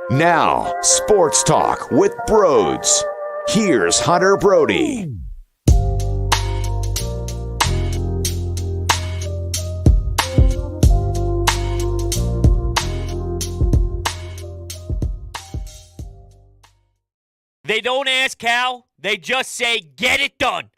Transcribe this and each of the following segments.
Now, Sports Talk with Broads. Here's Hunter Brody. They don't ask how, they just say, get it done.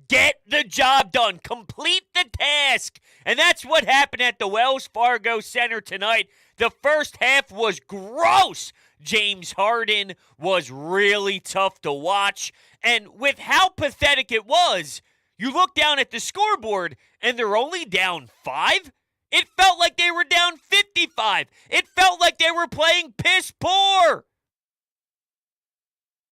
Get the job done. Complete the task. And that's what happened at the Wells Fargo Center tonight. The first half was gross. James Harden was really tough to watch. And with how pathetic it was, you look down at the scoreboard and they're only down 5. It felt like they were down 55. It felt like they were playing piss poor.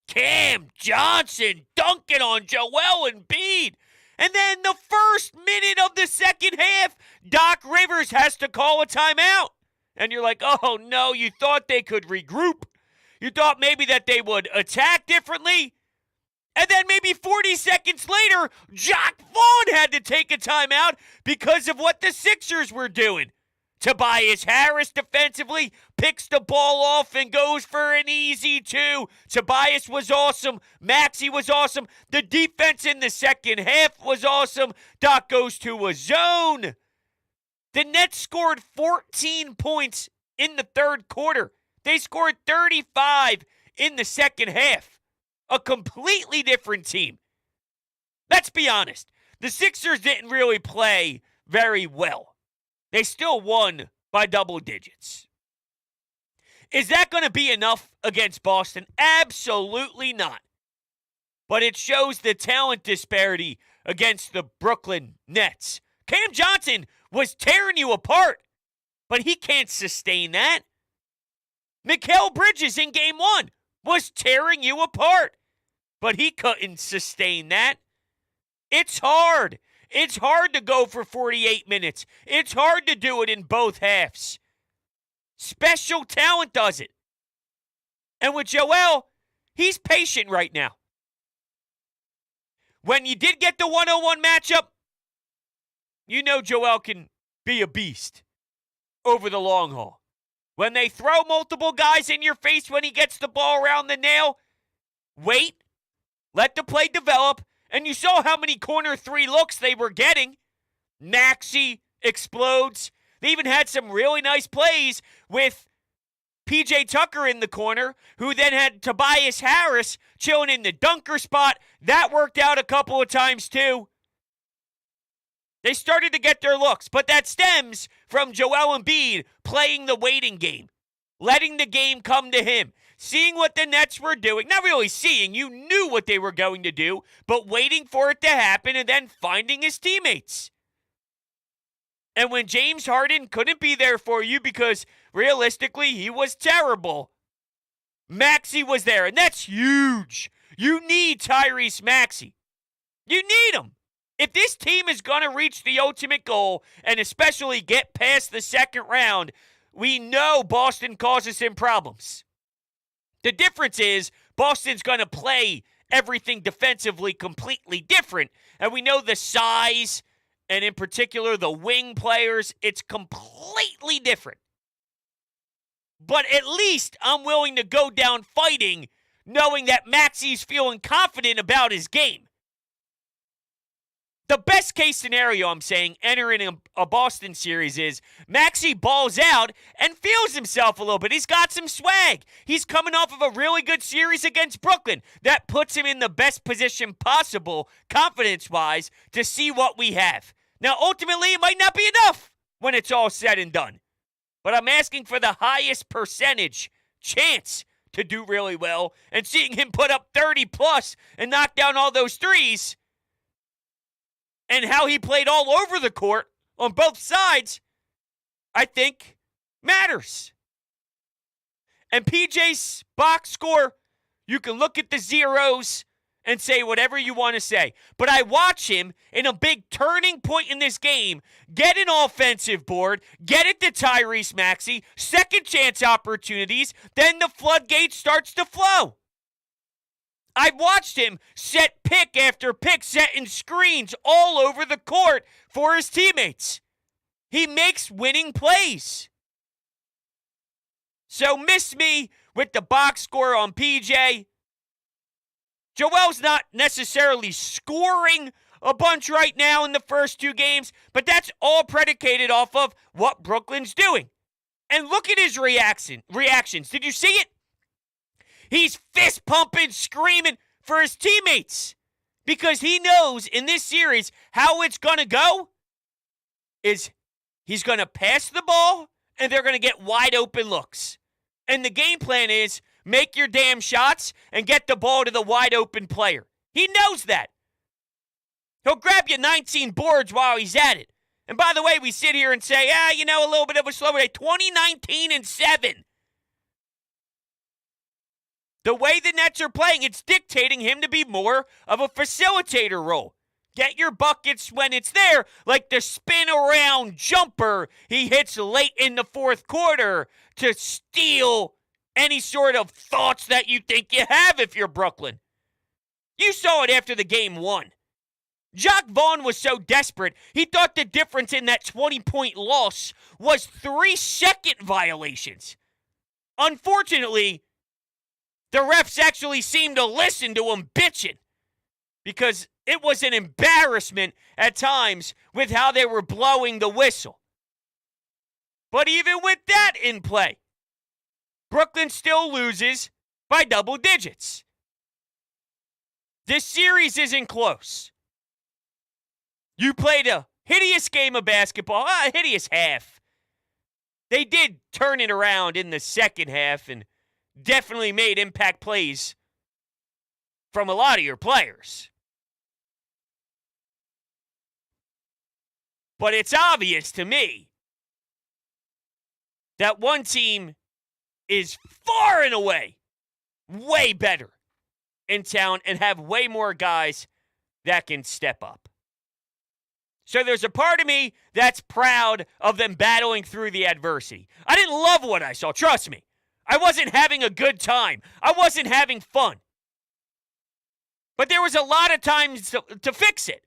Cam Johnson dunking on Joel Embiid. And then the first minute of the second half, Doc Rivers has to call a timeout. And you're like, oh no, you thought they could regroup. You thought maybe that they would attack differently. And then maybe 40 seconds later, Jock Vaughn had to take a timeout because of what the Sixers were doing. Tobias Harris defensively picks the ball off and goes for an easy 2. Tobias was awesome. Maxey was awesome. The defense in the second half was awesome. Doc goes to a zone. The Nets scored 14 points in the third quarter. They scored 35 in the second half. A completely different team. Let's be honest. The Sixers didn't really play very well. They still won by double digits. Is that going to be enough against Boston? Absolutely not. But it shows the talent disparity against the Brooklyn Nets. Cam Johnson was tearing you apart, but he can't sustain that. Mikal Bridges in game 1 was tearing you apart, but he couldn't sustain that. It's hard. It's hard to go for 48 minutes. It's hard to do it in both halves. Special talent does it. And with Joel, he's patient right now. When you did get the 1-on-1 matchup, you know Joel can be a beast over the long haul. When they throw multiple guys in your face when he gets the ball around the nail, wait, let the play develop. And you saw how many corner 3 looks they were getting. Maxey explodes. They even had some really nice plays with P.J. Tucker in the corner, who then had Tobias Harris chilling in the dunker spot. That worked out a couple of times too. They started to get their looks, but that stems from Joel Embiid playing the waiting game, letting the game come to him. Seeing what the Nets were doing, not really seeing, you knew what they were going to do, but waiting for it to happen and then finding his teammates. And when James Harden couldn't be there for you because realistically he was terrible, Maxey was there, and that's huge. You need Tyrese Maxey. You need him. If this team is going to reach the ultimate goal and especially get past the second round, we know Boston causes him problems. The difference is Boston's going to play everything defensively completely different. And we know the size, and in particular the wing players, it's completely different. But at least I'm willing to go down fighting knowing that Maxey's feeling confident about his game. The best case scenario, I'm saying, entering a Boston series is Maxey balls out and feels himself a little bit. He's got some swag. He's coming off of a really good series against Brooklyn. That puts him in the best position possible, confidence-wise, to see what we have. Now, ultimately, it might not be enough when it's all said and done. But I'm asking for the highest percentage chance to do really well, and seeing him put up 30-plus and knock down all those threes, and how he played all over the court on both sides, I think matters. And PJ's box score, you can look at the zeros and say whatever you want to say. But I watch him in a big turning point in this game get an offensive board, get it to Tyrese Maxey, second chance opportunities, then the floodgate starts to flow. I've watched him set pick after pick, setting screens all over the court for his teammates. He makes winning plays. So miss me with the box score on PJ. Joel's not necessarily scoring a bunch right now in the first two games, but that's all predicated off of what Brooklyn's doing. And look at his reactions. Did you see it? He's fist pumping, screaming for his teammates because he knows in this series how it's going to go is he's going to pass the ball and they're going to get wide open looks. And the game plan is make your damn shots and get the ball to the wide open player. He knows that. He'll grab you 19 boards while he's at it. And by the way, we sit here and say, a little bit of a slower day. 20-19-7. The way the Nets are playing, it's dictating him to be more of a facilitator role. Get your buckets when it's there, like the spin-around jumper he hits late in the fourth quarter to steal any sort of thoughts that you think you have if you're Brooklyn. You saw it after the game one. Jacques Vaughn was so desperate, he thought the difference in that 20-point loss was 3-second violations. Unfortunately, the refs actually seemed to listen to him bitching because it was an embarrassment at times with how they were blowing the whistle. But even with that in play, Brooklyn still loses by double digits. This series isn't close. You played a hideous game of basketball, a hideous half. They did turn it around in the second half and definitely made impact plays from a lot of your players. But it's obvious to me that one team is far and away way better in town and have way more guys that can step up. So there's a part of me that's proud of them battling through the adversity. I didn't love what I saw, trust me. I wasn't having a good time. I wasn't having fun. But there was a lot of times to fix it.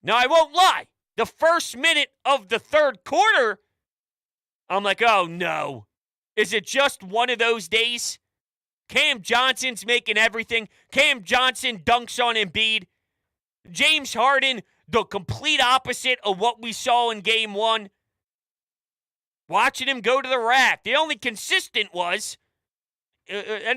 Now, I won't lie. The first minute of the third quarter, I'm like, oh no. Is it just one of those days? Cam Johnson's making everything. Cam Johnson dunks on Embiid. James Harden, the complete opposite of what we saw in game one. Watching him go to the rack. The only consistent was, the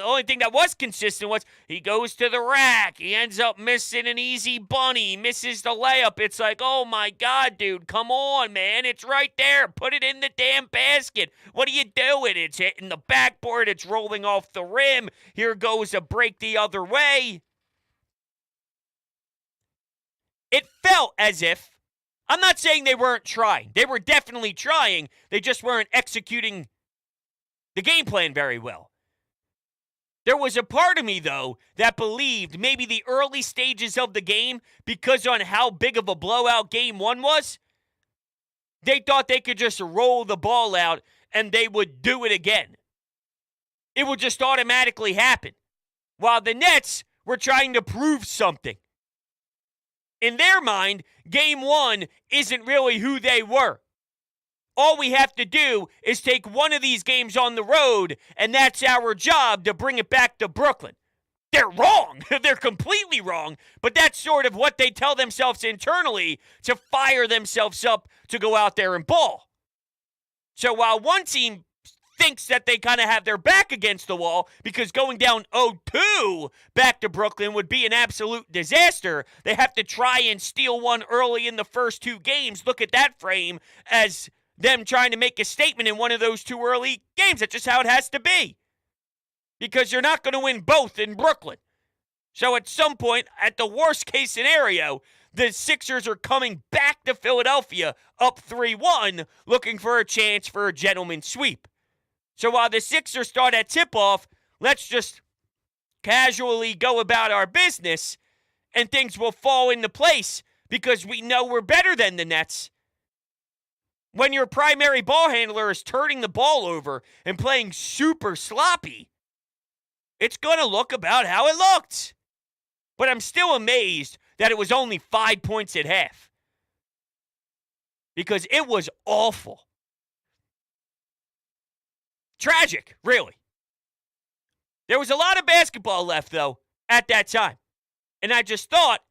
only thing that was consistent was he goes to the rack. He ends up missing an easy bunny, misses the layup. It's like, oh my God, dude, come on, man. It's right there. Put it in the damn basket. What are you doing? It's hitting the backboard. It's rolling off the rim. Here goes a break the other way. It felt as if, I'm not saying they weren't trying. They were definitely trying. They just weren't executing the game plan very well. There was a part of me, though, that believed maybe the early stages of the game, because on how big of a blowout game one was, they thought they could just roll the ball out and they would do it again. It would just automatically happen. While the Nets were trying to prove something. In their mind, game one isn't really who they were. All we have to do is take one of these games on the road, and that's our job to bring it back to Brooklyn. They're wrong. They're completely wrong, but that's sort of what they tell themselves internally to fire themselves up to go out there and ball. So while one team thinks that they kind of have their back against the wall because going down 0-2 back to Brooklyn would be an absolute disaster. They have to try and steal one early in the first two games. Look at that frame as them trying to make a statement in one of those two early games. That's just how it has to be. Because you're not going to win both in Brooklyn. So at some point, at the worst case scenario, the Sixers are coming back to Philadelphia up 3-1, looking for a chance for a gentleman's sweep. So while the Sixers start at tip-off, let's just casually go about our business and things will fall into place because we know we're better than the Nets. When your primary ball handler is turning the ball over and playing super sloppy, it's going to look about how it looked. But I'm still amazed that it was only 5 points at half. Because it was awful. Tragic, really. There was a lot of basketball left, though, at that time. And I just thought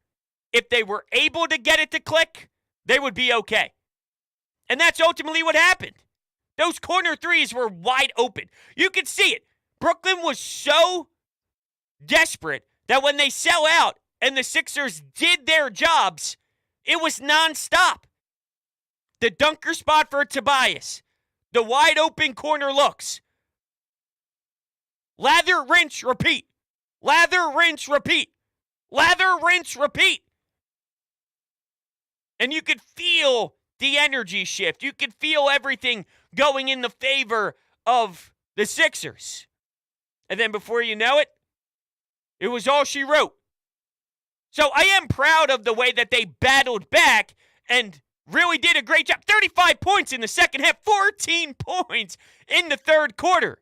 if they were able to get it to click, they would be okay. And that's ultimately what happened. Those corner threes were wide open. You could see it. Brooklyn was so desperate that when they sell out and the Sixers did their jobs, it was nonstop. The dunker spot for Tobias. The wide open corner looks. Lather, rinse, repeat. Lather, rinse, repeat. Lather, rinse, repeat. And you could feel the energy shift. You could feel everything going in the favor of the Sixers. And then before you know it, it was all she wrote. So I am proud of the way that they battled back and really did a great job. 35 points in the second half, 14 points in the third quarter.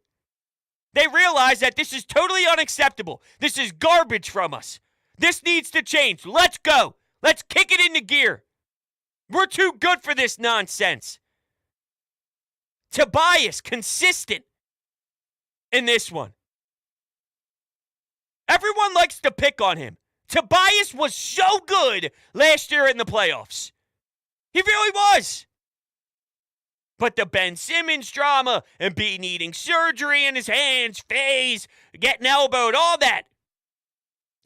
They realized that this is totally unacceptable. This is garbage from us. This needs to change. Let's go. Let's kick it into gear. We're too good for this nonsense. Tobias, consistent in this one. Everyone likes to pick on him. Tobias was so good last year in the playoffs. He really was. But the Ben Simmons drama, Embiid needing surgery in his hands, phase, getting elbowed, all that.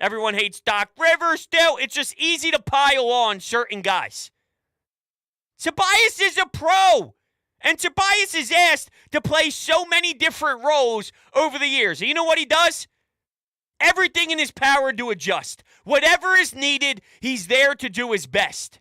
Everyone hates Doc Rivers still. It's just easy to pile on certain guys. Tobias is a pro. And Tobias is asked to play so many different roles over the years. And you know what he does? Everything in his power to adjust. Whatever is needed, he's there to do his best.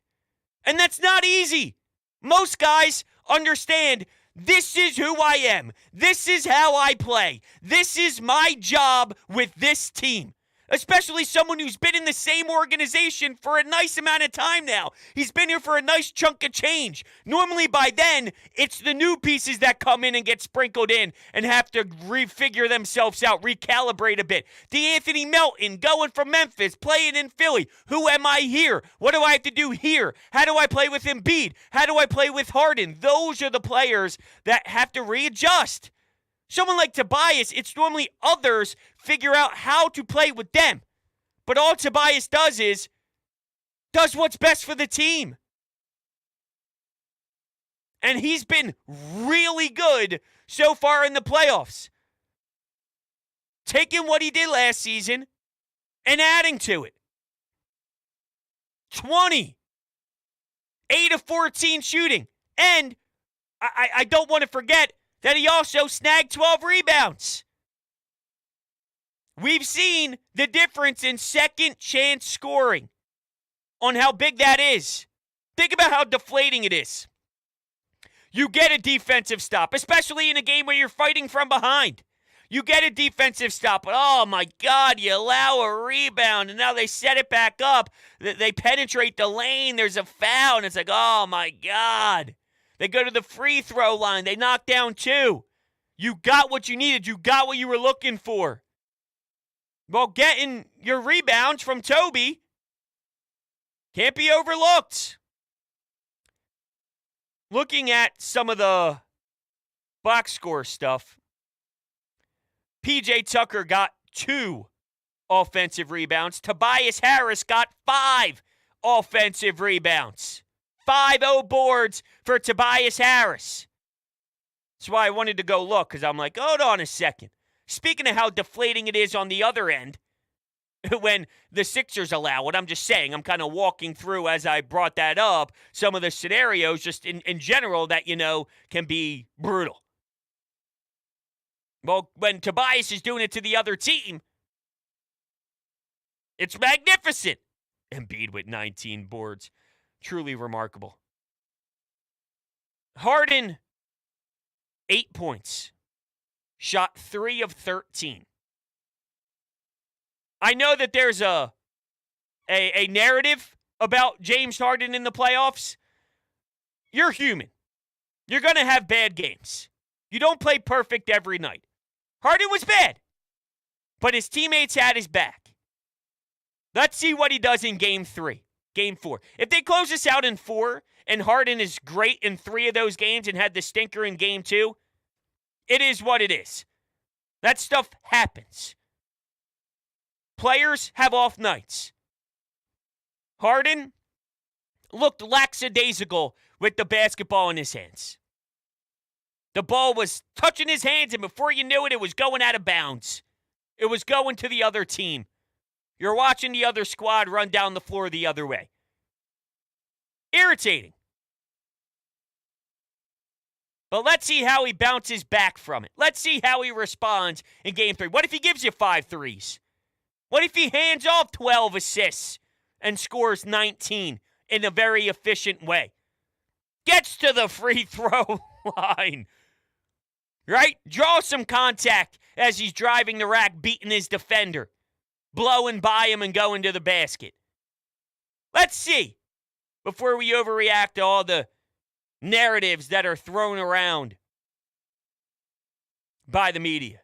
And that's not easy. Most guys understand this is who I am. This is how I play. This is my job with this team. Especially someone who's been in the same organization for a nice amount of time now. He's been here for a nice chunk of change. Normally by then, it's the new pieces that come in and get sprinkled in and have to refigure themselves out, recalibrate a bit. DeAnthony Melton going from Memphis, playing in Philly. Who am I here? What do I have to do here? How do I play with Embiid? How do I play with Harden? Those are the players that have to readjust. Someone like Tobias, it's normally others figure out how to play with them. But all Tobias does is does what's best for the team. And he's been really good so far in the playoffs. Taking what he did last season and adding to it. 20. 8 of 14 shooting. And I don't want to forget that he also snagged 12 rebounds. We've seen the difference in second chance scoring on how big that is. Think about how deflating it is. You get a defensive stop, especially in a game where you're fighting from behind. You get a defensive stop, but oh my God, you allow a rebound, and now they set it back up. They penetrate the lane, there's a foul, and it's like, oh my God. They go to the free throw line. They knock down 2. You got what you needed. You got what you were looking for. Well, getting your rebounds from Toby can't be overlooked. Looking at some of the box score stuff, PJ Tucker got 2 offensive rebounds. Tobias Harris got 5 offensive rebounds. 5-0 boards for Tobias Harris. That's why I wanted to go look, because I'm like, hold on a second. Speaking of how deflating it is on the other end, when the Sixers allow it, I'm just saying, I'm kind of walking through as I brought that up, some of the scenarios just in general that, can be brutal. Well, when Tobias is doing it to the other team, it's magnificent. Embiid with 19 boards. Truly remarkable. Harden, 8 points. Shot 3 of 13. I know that there's a narrative about James Harden in the playoffs. You're human. You're going to have bad games. You don't play perfect every night. Harden was bad, but his teammates had his back. Let's see what he does in Game 3. Game 4. If they close this out in 4, and Harden is great in 3 of those games and had the stinker in Game 2, It is what it is. That stuff happens. Players have off nights. Harden looked lackadaisical with the basketball in his hands. The ball was touching his hands, and before you knew it, it was going out of bounds. It was going to the other team. You're watching the other squad run down the floor the other way. Irritating. But let's see how he bounces back from it. Let's see how he responds in Game 3. What if he gives you 5 threes? What if he hands off 12 assists and scores 19 in a very efficient way? Gets to the free throw line. Right? Draw some contact as he's driving the rack, beating his defender, blowing by him and going to the basket. Let's see before we overreact to all the narratives that are thrown around by the media.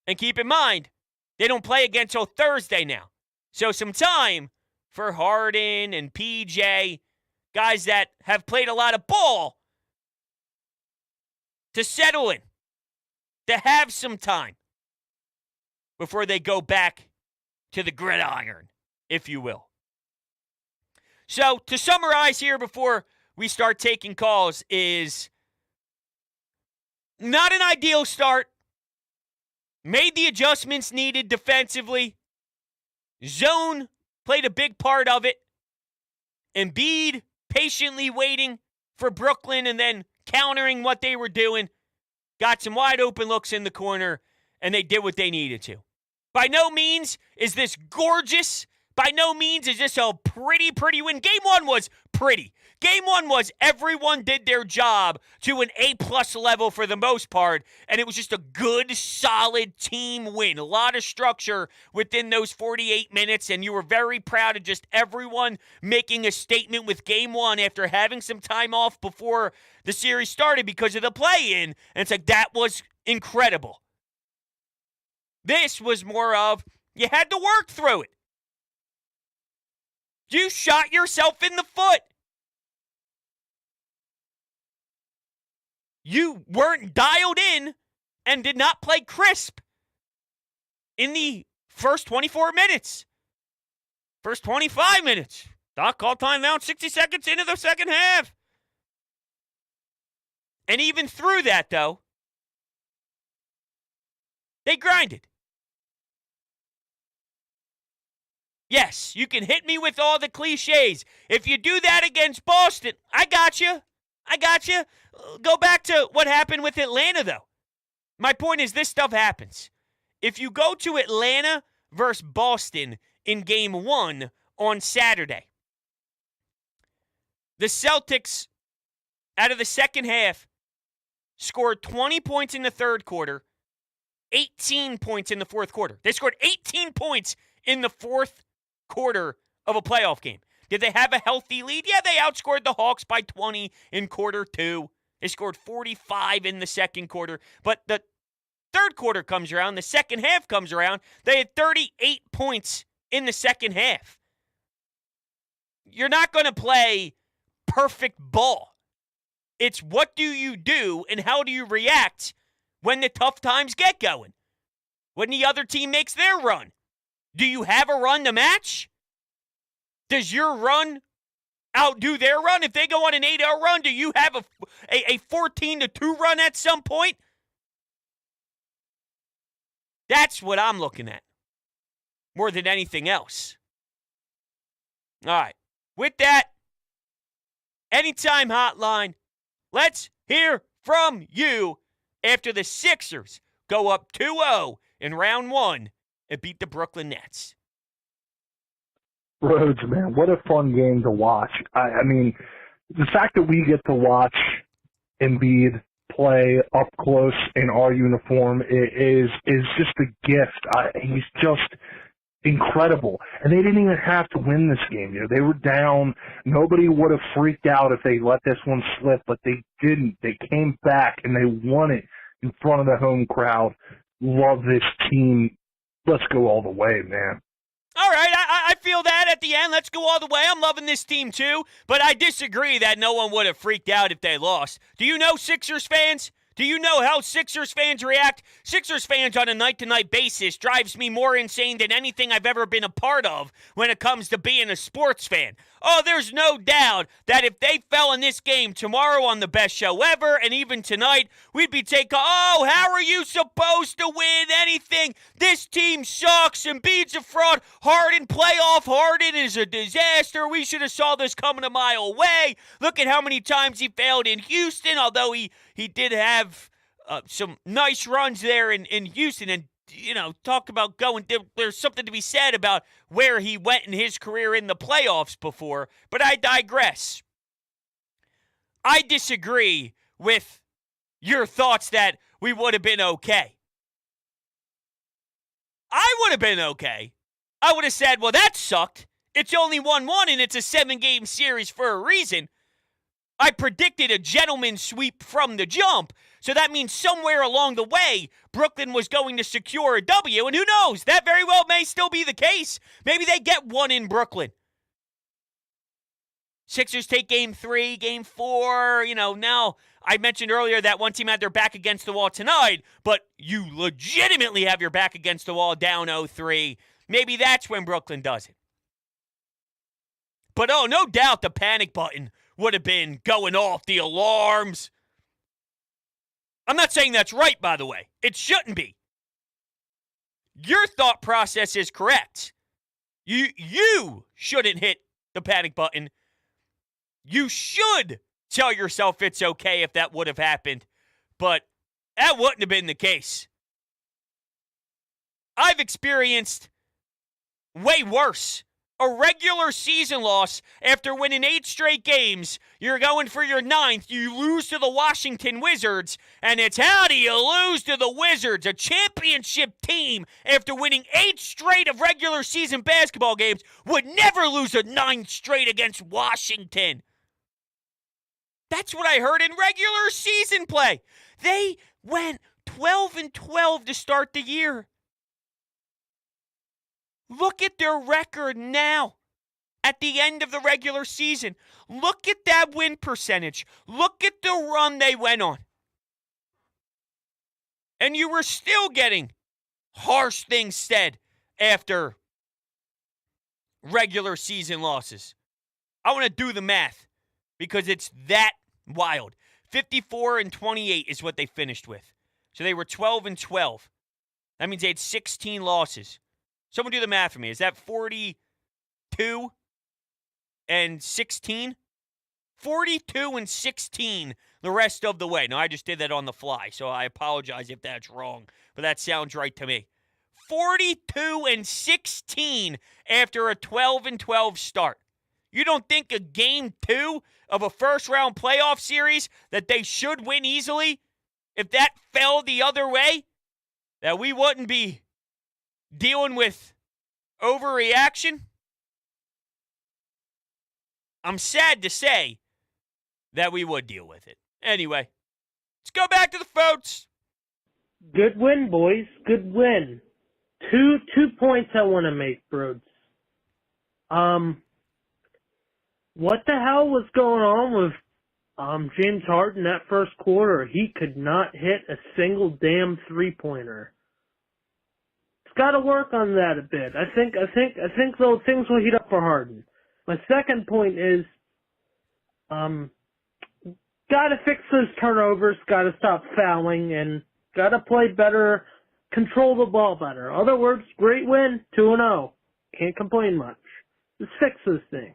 And keep in mind, they don't play again until Thursday now. So some time for Harden and PJ, guys that have played a lot of ball, to settle in, to have some time before they go back to the gridiron, if you will. So to summarize here before we start taking calls is not an ideal start. Made the adjustments needed defensively. Zone played a big part of it. Embiid patiently waiting for Brooklyn and then countering what they were doing. Got some wide open looks in the corner, and they did what they needed to. By no means is this gorgeous. By no means is this a pretty win. Game 1 was pretty. Game 1 was everyone did their job to an A-plus level for the most part, and it was just a good, solid team win. A lot of structure within those 48 minutes, and you were very proud of just everyone making a statement with Game 1 after having some time off before the series started because of the play-in, and it's like, that was incredible. This was more of, you had to work through it. You shot yourself in the foot. You weren't dialed in and did not play crisp in the first 24 minutes. First 25 minutes. Doc called timeout 60 seconds into the second half. And even through that, though, they grinded. Yes, you can hit me with all the cliches. If you do that against Boston, I got you. Go back to what happened with Atlanta, though. My point is this stuff happens. If you go to Atlanta versus Boston in Game 1 on Saturday, the Celtics, out of the second half, scored 20 points in the third quarter, 18 points in the fourth quarter. They scored 18 points in the fourth quarter of a playoff game. Did they have a healthy lead? Yeah, they outscored the Hawks by 20 in quarter 2. They scored 45 in the second quarter. But the third quarter comes around, the second half comes around, they had 38 points in the second half. You're not going to play perfect ball. It's what do you do and how do you react when the tough times get going? When the other team makes their run? Do you have a run to match? Does your run outdo their run? If they go on an 8-0 run, do you have a 14-2 run at some point? That's what I'm looking at more than anything else. All right. With that, anytime hotline, let's hear from you after the Sixers go up 2-0 in round 1 and beat the Brooklyn Nets. Rhodes, man, what a fun game to watch. I mean, the fact that we get to watch Embiid play up close in our uniform is just a gift. He's just incredible. And they didn't even have to win this game. You know, they were down. Nobody would have freaked out if they let this one slip, but they didn't. They came back and they won it in front of the home crowd. Love this team. Let's go all the way, man. All right, I feel that at the end. Let's go all the way. I'm loving this team too, but I disagree that no one would have freaked out if they lost. Do you know, Sixers fans? Do you know how Sixers fans react? Sixers fans on a night-to-night basis drives me more insane than anything I've ever been a part of when it comes to being a sports fan. Oh, there's no doubt that if they fell in this game tomorrow on the best show ever, and even tonight, we'd be taking, oh, how are you supposed to win anything? This team sucks. Embiid's a fraud. Harden, playoff Harden is a disaster. We should have saw this coming a mile away. Look at how many times he failed in Houston, although he did have some nice runs there in Houston. And, you know, talk about going, there's something to be said about where he went in his career in the playoffs before. But I digress. I disagree with your thoughts that we would have been okay. I would have been okay. I would have said, well, that sucked. It's only 1-1 and it's a 7-game series for a reason. I predicted a gentleman's sweep from the jump. So that means somewhere along the way, Brooklyn was going to secure a W. And who knows? That very well may still be the case. Maybe they get one in Brooklyn. Sixers take game 3, game 4. You know, now I mentioned earlier that one team had their back against the wall tonight, but you legitimately have your back against the wall down 0-3. Maybe that's when Brooklyn does it. But oh, no doubt the panic button would have been going off, the alarms. I'm not saying that's right, by the way. It shouldn't be. Your thought process is correct. You shouldn't hit the panic button. You should tell yourself it's okay if that would have happened, but that wouldn't have been the case. I've experienced way worse. A regular season loss after winning 8 straight games. You're going for your 9th. You lose to the Washington Wizards, and it's how do you lose to the Wizards, a championship team after winning 8 straight of regular season basketball games would never lose a 9th straight against Washington. That's what I heard in regular season play. They went 12-12 to start the year. Look at their record now at the end of the regular season. Look at that win percentage. Look at the run they went on. And you were still getting harsh things said after regular season losses. I want to do the math because it's that wild. 54-28 is what they finished with. So they were 12-12. That means they had 16 losses. Someone do the math for me. Is that 42 and 16? 42 and 16 the rest of the way. Now, I just did that on the fly, so I apologize if that's wrong, but that sounds right to me. 42 and 16 after a 12-12 start. You don't think a game 2 of a first-round playoff series that they should win easily, if that fell the other way, that we wouldn't be dealing with overreaction? I'm sad to say that we would deal with it. Anyway, let's go back to the votes. Good win, boys. Good win. Two points I want to make, Broads. What the hell was going on with James Harden that first quarter? He could not hit a single damn three-pointer. Got to work on that a bit. I think though things will heat up for Harden. My second point is, got to fix those turnovers. Got to stop fouling and got to play better, control the ball better. In other words, great win, 2-0. Can't complain much. Just fix those things.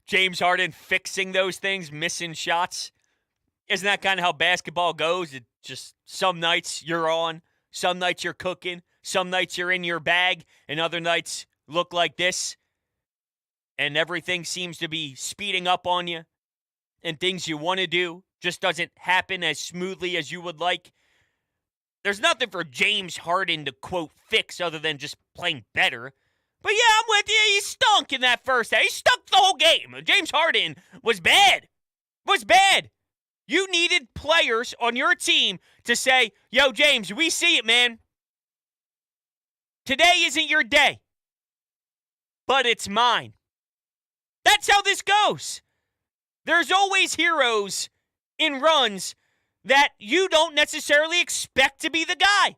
James Harden fixing those things, missing shots. Isn't that kind of how basketball goes? It just some nights you're on. Some nights you're cooking. Some nights you're in your bag. And other nights look like this. And everything seems to be speeding up on you. And things you want to do just doesn't happen as smoothly as you would like. There's nothing for James Harden to, quote, fix other than just playing better. But yeah, I'm with you. He stunk in that first half. He stunk the whole game. James Harden was bad. Was bad. You needed players on your team to say, yo, James, we see it, man. Today isn't your day, but it's mine. That's how this goes. There's always heroes in runs that you don't necessarily expect to be the guy.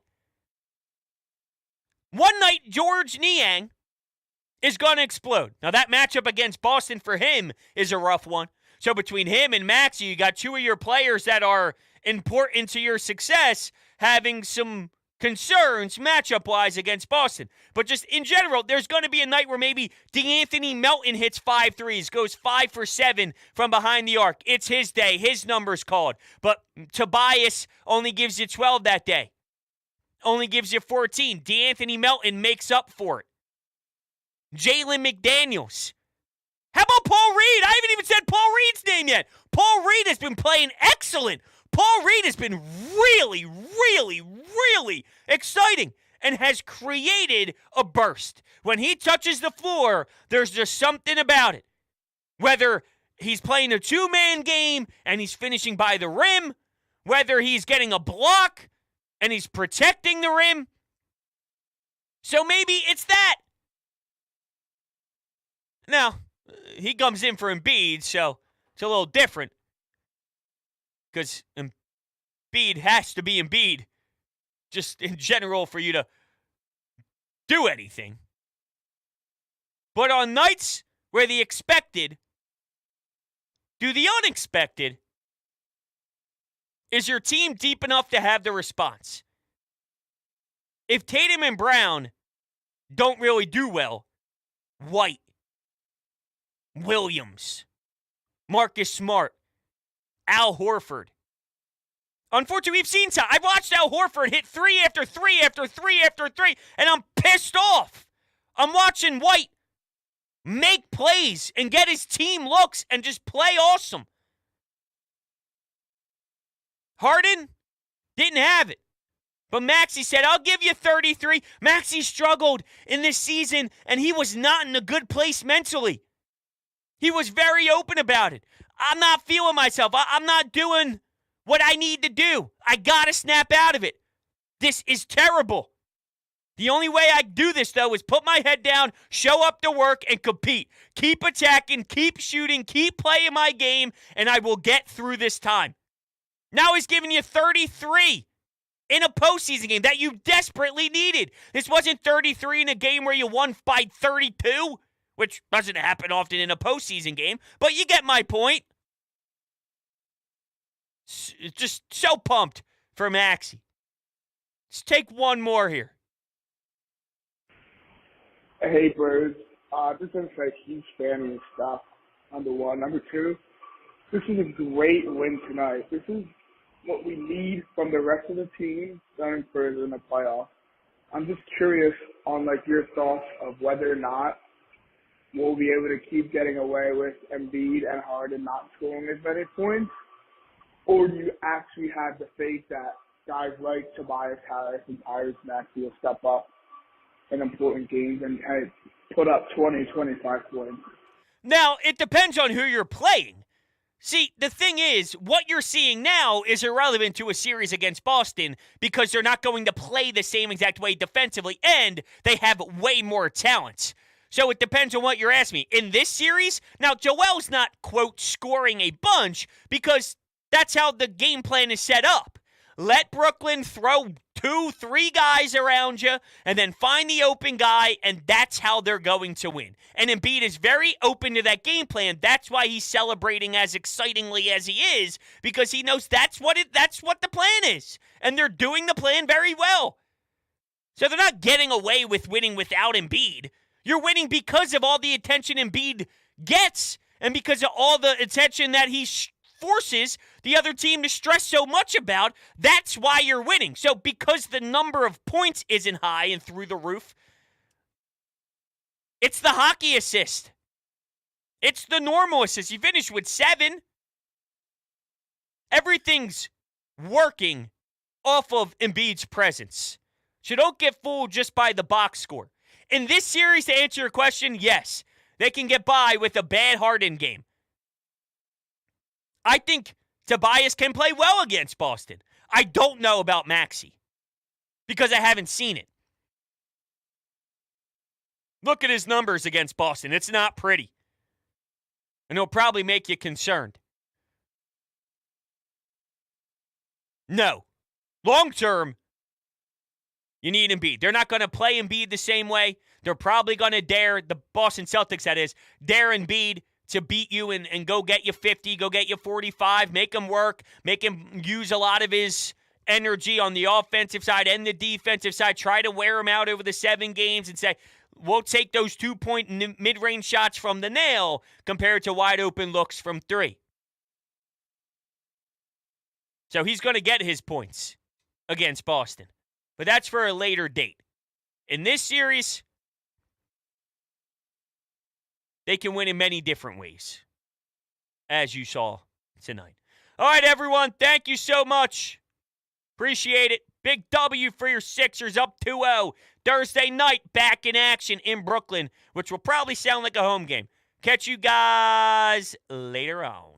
One night, George Niang is going to explode. Now, that matchup against Boston for him is a rough one. So between him and Maxey, you got two of your players that are important to your success having some concerns matchup-wise against Boston. But just in general, there's going to be a night where maybe DeAnthony Melton hits 5 threes, goes 5 for 7 from behind the arc. It's his day. His number's called. But Tobias only gives you 12 that day. Only gives you 14. DeAnthony Melton makes up for it. Jalen McDaniels. How about Paul Reed? I haven't even said Paul Reed's name yet. Paul Reed has been playing excellent. Paul Reed has been really, really, really exciting and has created a burst. When he touches the floor, there's just something about it. Whether he's playing a two-man game and he's finishing by the rim, whether he's getting a block and he's protecting the rim. So maybe it's that. Now, he comes in for Embiid, so it's a little different. Because Embiid has to be Embiid, just in general, for you to do anything. But on nights where the expected do the unexpected, is your team deep enough to have the response? If Tatum and Brown don't really do well, White, Williams, Marcus Smart, Al Horford. Unfortunately, we've seen some. I've watched Al Horford hit 3 after 3 after 3 after 3, and I'm pissed off. I'm watching White make plays and get his team looks and just play awesome. Harden didn't have it. But Maxey said, I'll give you 33. Maxey struggled in this season, and he was not in a good place mentally. He was very open about it. I'm not feeling myself. I'm not doing what I need to do. I got to snap out of it. This is terrible. The only way I do this, though, is put my head down, show up to work, and compete. Keep attacking, keep shooting, keep playing my game, and I will get through this time. Now he's giving you 33 in a postseason game that you desperately needed. This wasn't 33 in a game where you won by 32, which doesn't happen often in a postseason game, but you get my point. Just so pumped for Maxey. Let's take one more here. Hey, Birds. Just want to say huge fan of your stuff, number one. Number two, this is a great win tonight. This is what we need from the rest of the team going further in the playoffs. I'm just curious on your thoughts of whether or not we'll be able to keep getting away with Embiid and Harden not scoring as many points, or do you actually have the faith that guys like Tobias Harris and Tyrese Maxey will step up in important games and put up 20, 25 points? Now, it depends on who you're playing. See, the thing is, what you're seeing now is irrelevant to a series against Boston because they're not going to play the same exact way defensively, and they have way more talent. So it depends on what you're asking me. In this series, now Joel's not, quote, scoring a bunch because that's how the game plan is set up. Let Brooklyn throw 2-3 guys around you and then find the open guy, and that's how they're going to win. And Embiid is very open to that game plan. That's why he's celebrating as excitingly as he is, because he knows that's what the plan is. And they're doing the plan very well. So they're not getting away with winning without Embiid. You're winning because of all the attention Embiid gets and because of all the attention that he forces the other team to stress so much about. That's why you're winning. So because the number of points isn't high and through the roof, it's the hockey assist. It's the normal assist. You finish with 7. Everything's working off of Embiid's presence. So don't get fooled just by the box score. In this series, to answer your question, yes, they can get by with a bad Harden game. I think Tobias can play well against Boston. I don't know about Maxey because I haven't seen it. Look at his numbers against Boston. It's not pretty. And it'll probably make you concerned. No. Long term, you need Embiid. They're not going to play Embiid the same way. They're probably going to dare, the Boston Celtics that is, dare Embiid to beat you and go get you 50, go get you 45, make him work, make him use a lot of his energy on the offensive side and the defensive side, try to wear him out over the 7 games and say, we'll take those 2-point mid-range shots from the nail compared to wide open looks from 3. So he's going to get his points against Boston. But that's for a later date. In this series, they can win in many different ways, as you saw tonight. All right, everyone, thank you so much. Appreciate it. Big W for your Sixers, up 2-0. Thursday night, back in action in Brooklyn, which will probably sound like a home game. Catch you guys later on.